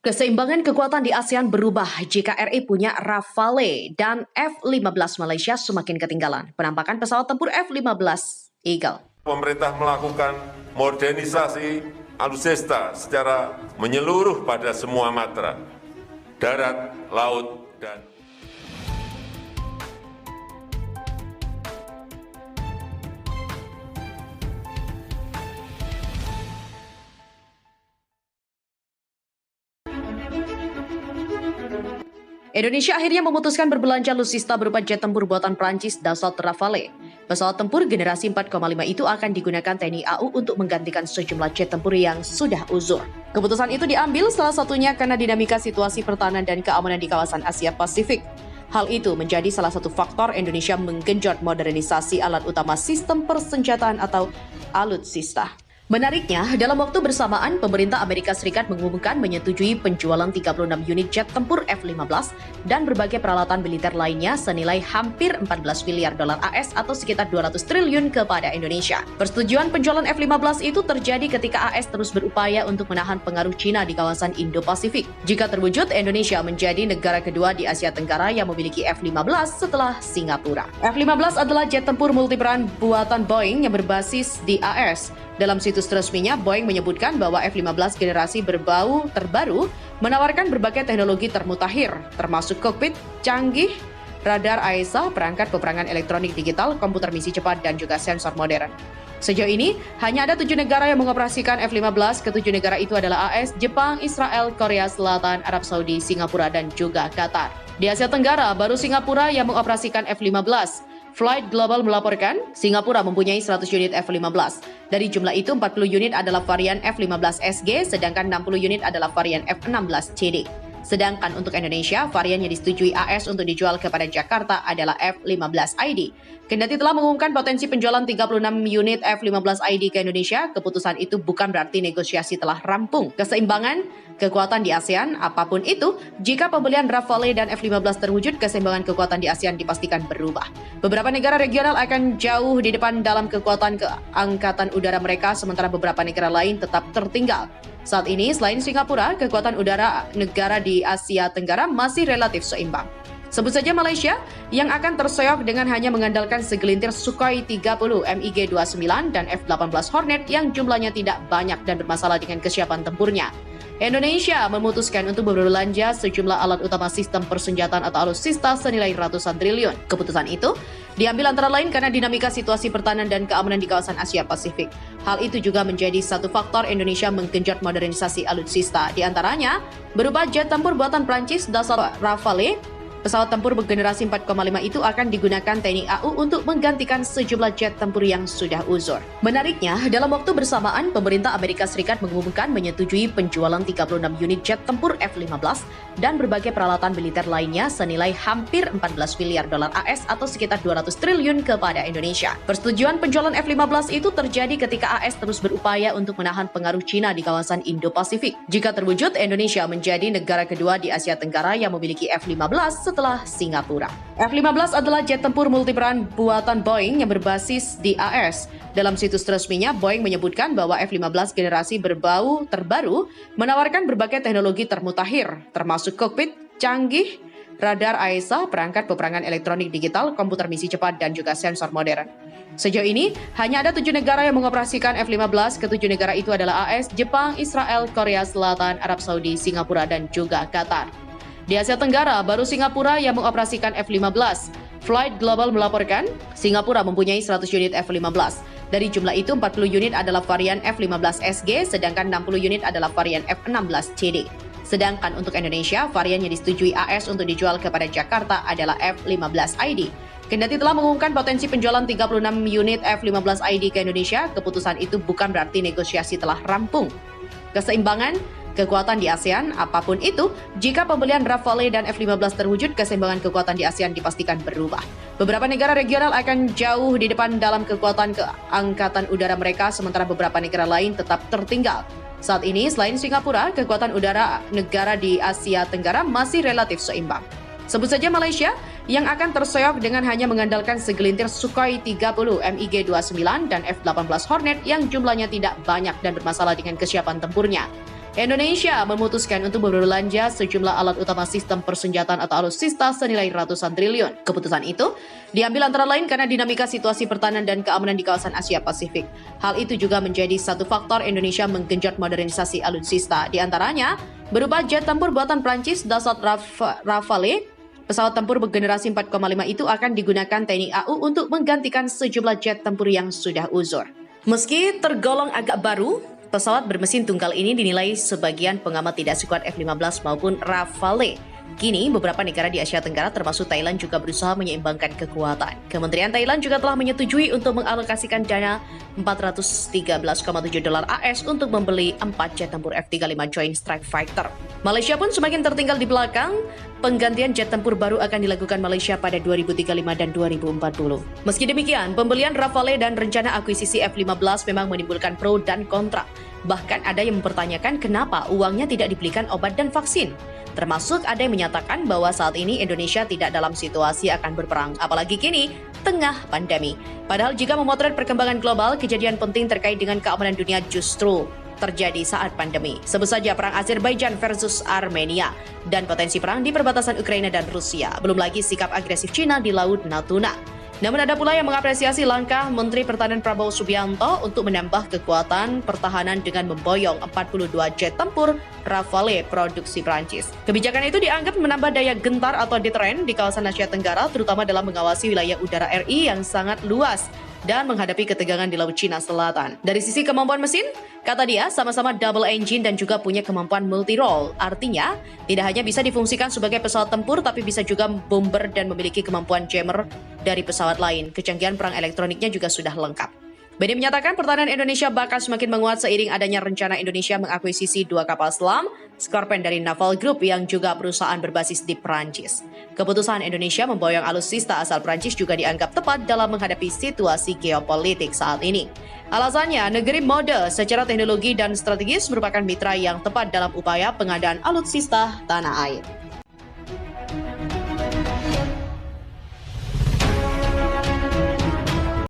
Keseimbangan kekuatan di ASEAN berubah jika RI punya Rafale dan F-15 Malaysia semakin ketinggalan. Penampakan pesawat tempur F-15 Eagle. Pemerintah melakukan modernisasi alutsista secara menyeluruh pada semua matra, darat, laut, dan Indonesia akhirnya memutuskan berbelanja alutsista berupa jet tempur buatan Prancis Dassault Rafale. Pesawat tempur generasi 4,5 itu akan digunakan TNI AU untuk menggantikan sejumlah jet tempur yang sudah uzur. Keputusan itu diambil salah satunya karena dinamika situasi pertahanan dan keamanan di kawasan Asia Pasifik. Hal itu menjadi salah satu faktor Indonesia menggenjot modernisasi alat utama sistem persenjataan atau alutsista. Menariknya, dalam waktu bersamaan, pemerintah Amerika Serikat mengumumkan menyetujui penjualan 36 unit jet tempur F-15 dan berbagai peralatan militer lainnya senilai hampir 14 miliar dolar AS atau sekitar 200 triliun kepada Indonesia. Persetujuan penjualan F-15 itu terjadi ketika AS terus berupaya untuk menahan pengaruh Cina di kawasan Indo-Pasifik. Jika terwujud, Indonesia menjadi negara kedua di Asia Tenggara yang memiliki F-15 setelah Singapura. F-15 adalah jet tempur multiperan buatan Boeing yang berbasis di AS. Dalam situs resminya, Boeing menyebutkan bahwa F-15 generasi terbaru menawarkan berbagai teknologi termutakhir, termasuk kokpit canggih, radar AESA, perangkat peperangan elektronik digital, komputer misi cepat, dan juga sensor modern. Sejauh ini, hanya ada 7 negara yang mengoperasikan F-15. Ketujuh negara itu adalah AS, Jepang, Israel, Korea Selatan, Arab Saudi, Singapura, dan juga Qatar. Di Asia Tenggara, baru Singapura yang mengoperasikan F-15. Flight Global melaporkan, Singapura mempunyai 100 unit F-15. Dari jumlah itu, 40 unit adalah varian F-15 SG, sedangkan 60 unit adalah varian F-16 CD. Sedangkan untuk Indonesia, varian yang disetujui AS untuk dijual kepada Jakarta adalah F-15 ID. Kendati telah mengumumkan potensi penjualan 36 unit F-15 ID ke Indonesia, keputusan itu bukan berarti negosiasi telah rampung. Keseimbangan kekuatan di ASEAN, apapun itu, jika pembelian Rafale dan F-15 terwujud, keseimbangan kekuatan di ASEAN dipastikan berubah. Beberapa negara regional akan jauh di depan dalam kekuatan angkatan udara mereka, sementara beberapa negara lain tetap tertinggal. Saat ini, selain Singapura, kekuatan udara negara di Asia Tenggara masih relatif seimbang. Sebut saja Malaysia yang akan terseok dengan hanya mengandalkan segelintir Sukhoi 30, MiG-29, dan F-18 Hornet yang jumlahnya tidak banyak dan bermasalah dengan kesiapan tempurnya. Indonesia memutuskan untuk berbelanja sejumlah alat utama sistem persenjataan atau alutsista senilai ratusan triliun. Keputusan itu diambil antara lain karena dinamika situasi pertahanan dan keamanan di kawasan Asia Pasifik. Hal itu juga menjadi satu faktor Indonesia menggenjot modernisasi alutsista. Di antaranya, berupa jet tempur buatan Prancis Dassault Rafale. Pesawat tempur bergenerasi 4,5 itu akan digunakan TNI AU untuk menggantikan sejumlah jet tempur yang sudah uzur. Menariknya, dalam waktu bersamaan, pemerintah Amerika Serikat mengumumkan menyetujui penjualan 36 unit jet tempur F-15 dan berbagai peralatan militer lainnya senilai hampir 14 miliar dolar AS atau sekitar 200 triliun kepada Indonesia. Persetujuan penjualan F-15 itu terjadi ketika AS terus berupaya untuk menahan pengaruh Cina di kawasan Indo-Pasifik. Jika terwujud, Indonesia menjadi negara kedua di Asia Tenggara yang memiliki F-15 setelah Singapura. F-15 adalah jet tempur multiperan buatan Boeing yang berbasis di AS. Dalam situs resminya, Boeing menyebutkan bahwa F-15 generasi terbaru menawarkan berbagai teknologi termutakhir, termasuk kokpit canggih, radar AESA, perangkat peperangan elektronik digital, komputer misi cepat, dan juga sensor modern. Sejauh ini, hanya ada 7 negara yang mengoperasikan F-15. Ketujuh negara itu adalah AS, Jepang, Israel, Korea Selatan, Arab Saudi, Singapura, dan juga Qatar. Di Asia Tenggara, baru Singapura yang mengoperasikan F-15. Flight Global melaporkan, Singapura mempunyai 100 unit F-15. Dari jumlah itu, 40 unit adalah varian F-15 SG, sedangkan 60 unit adalah varian F-16 CD. Sedangkan untuk Indonesia, varian yang disetujui AS untuk dijual kepada Jakarta adalah F-15 ID. Kendati telah mengumumkan potensi penjualan 36 unit F-15 ID ke Indonesia, keputusan itu bukan berarti negosiasi telah rampung. Keseimbangan kekuatan di ASEAN, apapun itu, jika pembelian Rafale dan F-15 terwujud, keseimbangan kekuatan di ASEAN dipastikan berubah. Beberapa negara regional akan jauh di depan dalam kekuatan angkatan udara mereka, sementara beberapa negara lain tetap tertinggal. Saat ini, selain Singapura, kekuatan udara negara di Asia Tenggara masih relatif seimbang. Sebut saja Malaysia yang akan terseok dengan hanya mengandalkan segelintir Sukhoi 30, MiG-29, dan F-18 Hornet yang jumlahnya tidak banyak dan bermasalah dengan kesiapan tempurnya. Indonesia memutuskan untuk berbelanja sejumlah alat utama sistem persenjataan atau alutsista senilai ratusan triliun. Keputusan itu diambil antara lain karena dinamika situasi pertahanan dan keamanan di kawasan Asia Pasifik. Hal itu juga menjadi satu faktor Indonesia menggenjot modernisasi alutsista. Di antaranya berupa jet tempur buatan Prancis Dassault Rafale. Pesawat tempur bergenerasi 4,5 itu akan digunakan TNI AU untuk menggantikan sejumlah jet tempur yang sudah uzur. Meski tergolong agak baru, pesawat bermesin tunggal ini dinilai sebagian pengamat tidak sekuat F-15 maupun Rafale. Kini, beberapa negara di Asia Tenggara termasuk Thailand juga berusaha menyeimbangkan kekuatan. Kementerian Thailand juga telah menyetujui untuk mengalokasikan dana $413,7 AS untuk membeli 4 jet tempur F-35 Joint Strike Fighter. Malaysia pun semakin tertinggal di belakang. Penggantian jet tempur baru akan dilakukan Malaysia pada 2035 dan 2040. Meski demikian, pembelian Rafale dan rencana akuisisi F-15 memang menimbulkan pro dan kontra. Bahkan ada yang mempertanyakan kenapa uangnya tidak dibelikan obat dan vaksin. Termasuk ada yang menyatakan bahwa saat ini Indonesia tidak dalam situasi akan berperang, apalagi kini tengah pandemi. Padahal jika memotret perkembangan global, kejadian penting terkait dengan keamanan dunia justru terjadi saat pandemi. Sebut saja perang Azerbaijan versus Armenia dan potensi perang di perbatasan Ukraina dan Rusia. Belum lagi sikap agresif Cina di Laut Natuna. Namun ada pula yang mengapresiasi langkah Menteri Pertahanan Prabowo Subianto untuk menambah kekuatan pertahanan dengan memboyong 42 jet tempur Rafale produksi Prancis. Kebijakan itu dianggap menambah daya gentar atau deteren di kawasan Asia Tenggara, terutama dalam mengawasi wilayah udara RI yang sangat luas dan menghadapi ketegangan di Laut Cina Selatan. Dari sisi kemampuan mesin, kata dia, sama-sama double engine dan juga punya kemampuan multi-role. Artinya, tidak hanya bisa difungsikan sebagai pesawat tempur, tapi bisa juga bomber dan memiliki kemampuan jammer dari pesawat lain. Kecanggihan perang elektroniknya juga sudah lengkap. BD menyatakan pertahanan Indonesia bakal semakin menguat seiring adanya rencana Indonesia mengakuisisi 2 kapal selam Scorpion dari Naval Group yang juga perusahaan berbasis di Prancis. Keputusan Indonesia memboyong alutsista asal Prancis juga dianggap tepat dalam menghadapi situasi geopolitik saat ini. Alasannya, negeri mode secara teknologi dan strategis merupakan mitra yang tepat dalam upaya pengadaan alutsista tanah air.